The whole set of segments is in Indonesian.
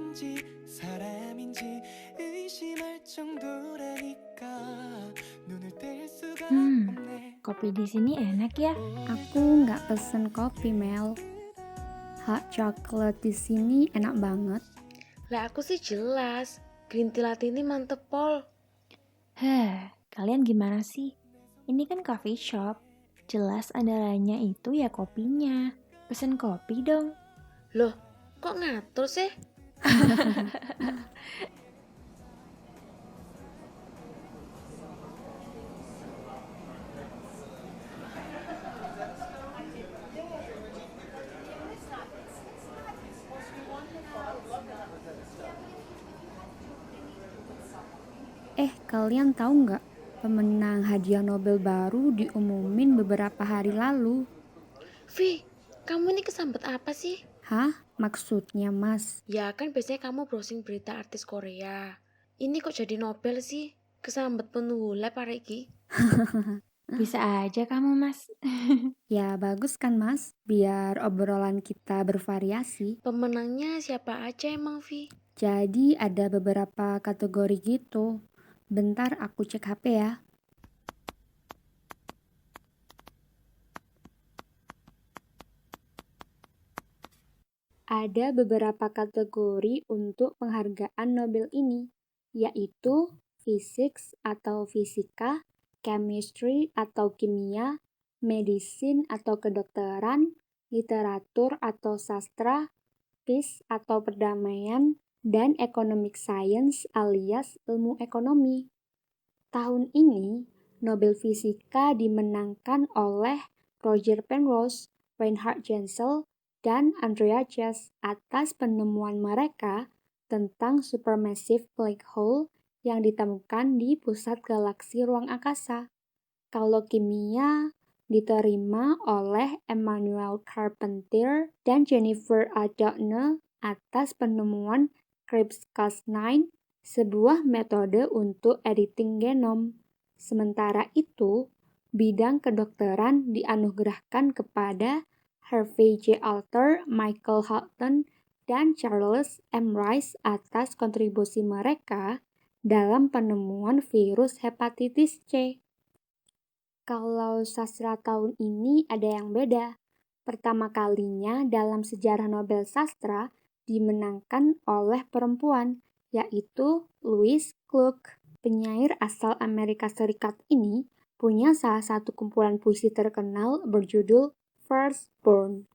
건지 사람인지 의심할 정도라니까 눈을 뗄 수가 없네. Kopi di sini enak ya. Aku nggak pesen kopi, Mel. Hot chocolate di sini enak banget. Lah aku sih jelas, green tea latte ini mantep pol. Kalian gimana sih? Ini kan coffee shop. Jelas andalanya itu ya kopinya. Pesen kopi dong. Loh, kok ngatur sih? Kalian tahu nggak? Pemenang hadiah Nobel baru diumumin beberapa hari lalu. Vi, kamu ini kesambet apa sih? Hah? Maksudnya, Mas? Ya kan biasanya kamu browsing berita artis Korea. Ini kok jadi Nobel sih? Kesambet penuh lab hari ini. Bisa aja kamu, Mas. Ya bagus kan, Mas? Biar obrolan kita bervariasi. Pemenangnya siapa aja emang, Vi? Jadi ada beberapa kategori gitu. Bentar aku cek HP ya. Ada beberapa kategori untuk penghargaan Nobel ini, yaitu physics atau fisika, chemistry atau kimia, medicine atau kedokteran, literatur atau sastra, peace atau perdamaian, dan economic science alias ilmu ekonomi. Tahun ini, Nobel Fisika dimenangkan oleh Roger Penrose, Reinhard Genzel, dan Andrea Ghez atas penemuan mereka tentang supermassive black hole yang ditemukan di pusat galaksi ruang angkasa. Kalau kimia diterima oleh Emmanuel Carpentier dan Jennifer Doudna atas penemuan CRISPR-Cas9, sebuah metode untuk editing genom. Sementara itu, bidang kedokteran dianugerahkan kepada Harvey J. Alter, Michael Houghton, dan Charles M. Rice atas kontribusi mereka dalam penemuan virus hepatitis C. Kalau sastra tahun ini ada yang beda. Pertama kalinya dalam sejarah Nobel Sastra dimenangkan oleh perempuan, yaitu Louise Gluck. Penyair asal Amerika Serikat ini punya salah satu kumpulan puisi terkenal berjudul Firstborn.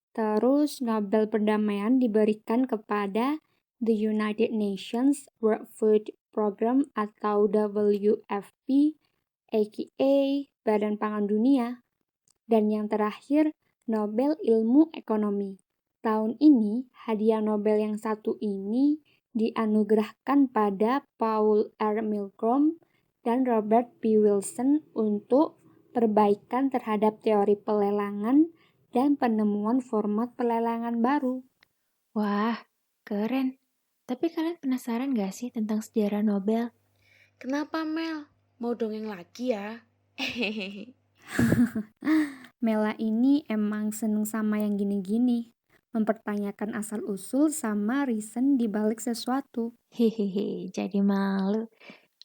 Terus Nobel Perdamaian diberikan kepada The United Nations World Food Program atau WFP, aka Badan Pangan Dunia. Dan yang terakhir, Nobel Ilmu Ekonomi. Tahun ini, hadiah Nobel yang satu ini dianugerahkan pada Paul R. Milgrom dan Robert P. Wilson untuk perbaikan terhadap teori pelelangan dan penemuan format pelelangan baru. Wah, keren. Tapi kalian penasaran gak sih tentang sejarah Nobel? Kenapa, Mel? Mau dongeng lagi ya? Mela ini emang seneng sama yang gini-gini, mempertanyakan asal-usul sama reason di balik sesuatu. Hehehe, jadi malu.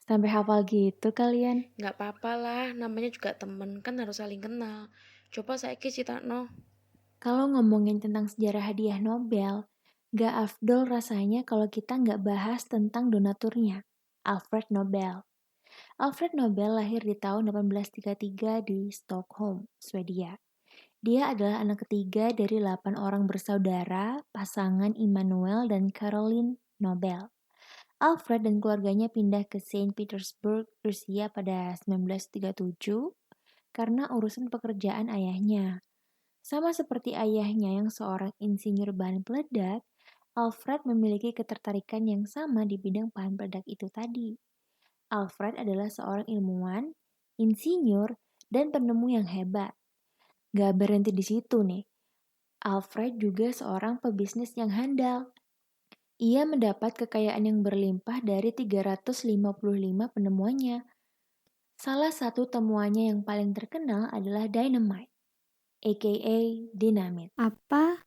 Sampai hafal gitu kalian. Nggak apa-apa lah, namanya juga temen, kan harus saling kenal. Coba saiki citakno. Kalau ngomongin tentang sejarah hadiah Nobel, gak afdol rasanya kalau kita nggak bahas tentang donaturnya, Alfred Nobel. Alfred Nobel lahir di tahun 1833 di Stockholm, Swedia. Dia adalah anak ketiga dari 8 orang bersaudara, pasangan Immanuel dan Caroline Nobel. Alfred dan keluarganya pindah ke Saint Petersburg, Rusia pada 1937 karena urusan pekerjaan ayahnya. Sama seperti ayahnya yang seorang insinyur bahan peledak, Alfred memiliki ketertarikan yang sama di bidang bahan peledak itu tadi. Alfred adalah seorang ilmuwan, insinyur, dan penemu yang hebat. Gak berhenti di situ nih. Alfred juga seorang pebisnis yang handal. Ia mendapat kekayaan yang berlimpah dari 355 penemuannya. Salah satu temuannya yang paling terkenal adalah dynamite, aka dinamit. Apa?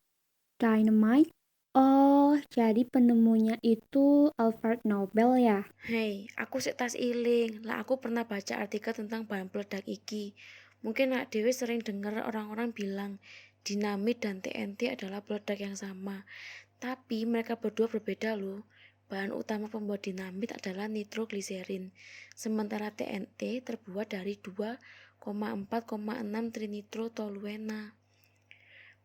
Dynamite? Oh, jadi penemunya itu Alfred Nobel ya? Hei, aku sik tas iling. Lah aku pernah baca artikel tentang bahan peledak iki. Mungkin nak Dewi sering dengar orang-orang bilang dinamit dan TNT adalah peledak yang sama. Tapi mereka berdua berbeda loh. Bahan utama pembuat dinamit adalah nitrogliserin. Sementara TNT terbuat dari 2,4,6 trinitrotoluena.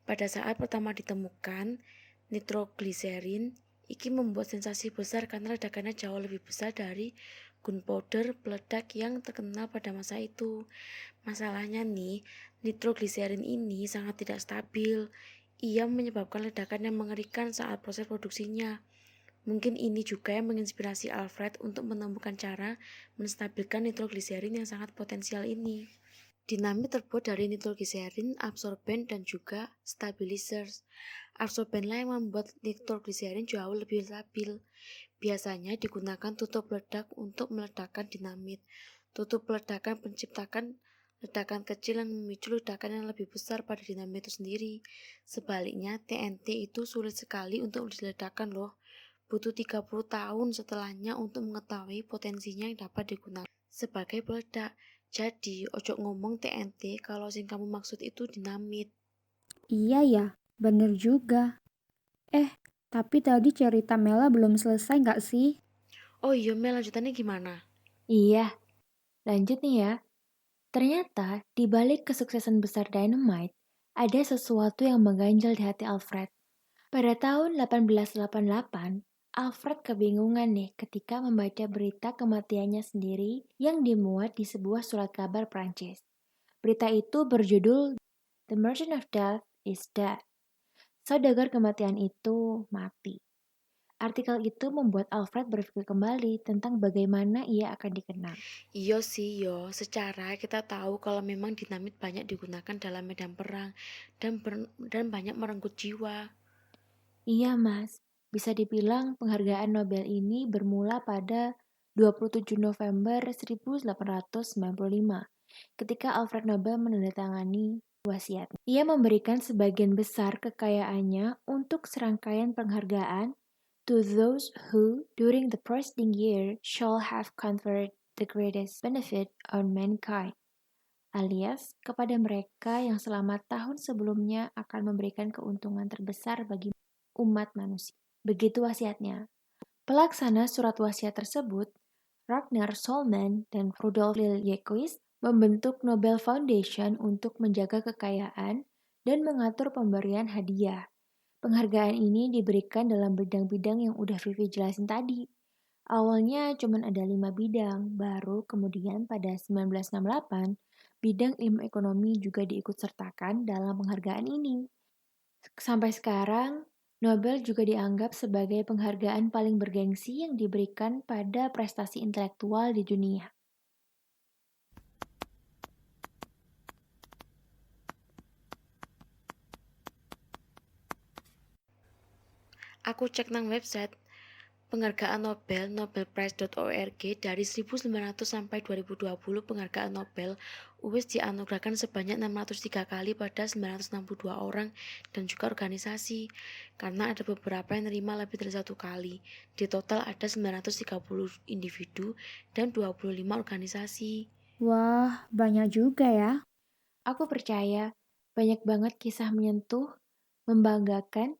Pada saat pertama ditemukan, nitrogliserin iki membuat sensasi besar karena ledakannya jauh lebih besar dari gunpowder peledak yang terkenal pada masa itu. Masalahnya nih, nitrogliserin ini sangat tidak stabil. Ia menyebabkan ledakan yang mengerikan saat proses produksinya. Mungkin ini juga yang menginspirasi Alfred untuk menemukan cara menstabilkan nitrogliserin yang sangat potensial ini. Dinamit terbuat dari nitrogliserin, absorben, dan juga stabilizers. Absorbenlah yang membuat nitrogliserin jauh lebih stabil. Biasanya digunakan tutup peledak untuk meledakkan dinamit. Tutup peledakan menciptakan ledakan kecil yang memicu ledakan yang lebih besar pada dinamit itu sendiri. Sebaliknya, TNT itu sulit sekali untuk diledakkan loh. Butuh 30 tahun setelahnya untuk mengetahui potensinya yang dapat digunakan sebagai peledak. Jadi, ojo ngomong TNT kalau sing kamu maksud itu dinamit. Iya ya, bener juga. Tapi tadi cerita Mela belum selesai nggak sih? Oh iya, Mel, lanjutannya gimana? Iya, lanjut nih ya. Ternyata, di balik kesuksesan besar Dynamite, ada sesuatu yang mengganjal di hati Alfred. Pada tahun 1888, Alfred kebingungan nih ketika membaca berita kematiannya sendiri yang dimuat di sebuah surat kabar Prancis. Berita itu berjudul The Merchant of Death is Dead. Saudagar kematian itu mati. Artikel itu membuat Alfred berpikir kembali tentang bagaimana ia akan dikenang. Iya sih, yo. Secara kita tahu kalau memang dinamit banyak digunakan dalam medan perang dan banyak merenggut jiwa. Iya mas, bisa dibilang penghargaan Nobel ini bermula pada 27 November 1895 ketika Alfred Nobel menandatangani wasiat. Ia memberikan sebagian besar kekayaannya untuk serangkaian penghargaan to those who, during the preceding year, shall have conferred the greatest benefit on mankind, alias kepada mereka yang selama tahun sebelumnya akan memberikan keuntungan terbesar bagi umat manusia. Begitu wasiatnya. Pelaksana surat wasiat tersebut, Ragnar Solman dan Rudolf Liljequist, membentuk Nobel Foundation untuk menjaga kekayaan dan mengatur pemberian hadiah. Penghargaan ini diberikan dalam bidang-bidang yang udah Vivi jelasin tadi. Awalnya cuma ada 5 bidang, baru kemudian pada 1968, bidang ilmu ekonomi juga diikut sertakan dalam penghargaan ini. Sampai sekarang, Nobel juga dianggap sebagai penghargaan paling bergengsi yang diberikan pada prestasi intelektual di dunia. Aku cek nang website penghargaan Nobel, nobelprize.org, dari 1900 sampai 2020 penghargaan Nobel wis dianugerahkan sebanyak 603 kali pada 962 orang dan juga organisasi. Karena ada beberapa yang nerima lebih dari satu kali. Di total ada 930 individu dan 25 organisasi. Wah, banyak juga ya. Aku percaya banyak banget kisah menyentuh, membanggakan,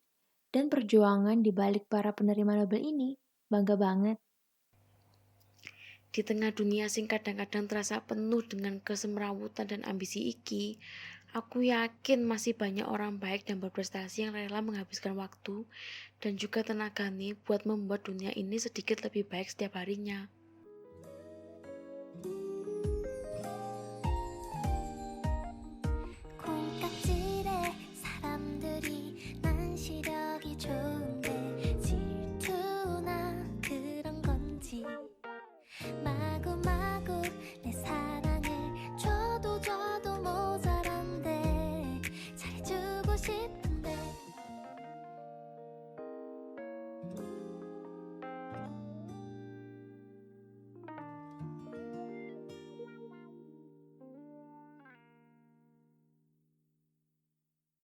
dan perjuangan di balik para penerima Nobel ini. Bangga banget. Di tengah dunia sing kadang-kadang terasa penuh dengan kesemrawutan dan ambisi iki, aku yakin masih banyak orang baik dan berprestasi yang rela menghabiskan waktu dan juga tenaga nih buat membuat dunia ini sedikit lebih baik setiap harinya.